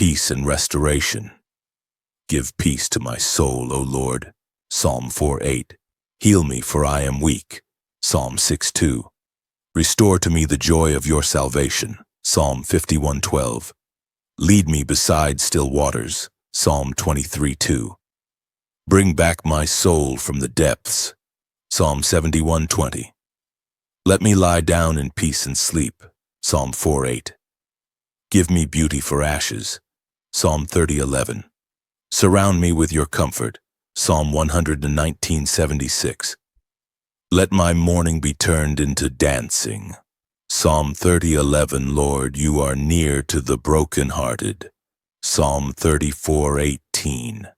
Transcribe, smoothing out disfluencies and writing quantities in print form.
peace and restoration. Give peace to my soul, O Lord. Psalm 4:8. Heal me, for I am weak. Psalm 6:2. Restore to me the joy of your salvation. Psalm 51:12. Lead me beside still waters. Psalm 23:2. Bring back my soul from the depths. Psalm 71:20. Let me lie down in peace and sleep. Psalm 4:8. Give me beauty for ashes. Psalm 30:11. Surround me with your comfort. Psalm 119:76. Let my mourning be turned into dancing. Psalm 30:11. Lord, you are near to the brokenhearted. Psalm 34:18.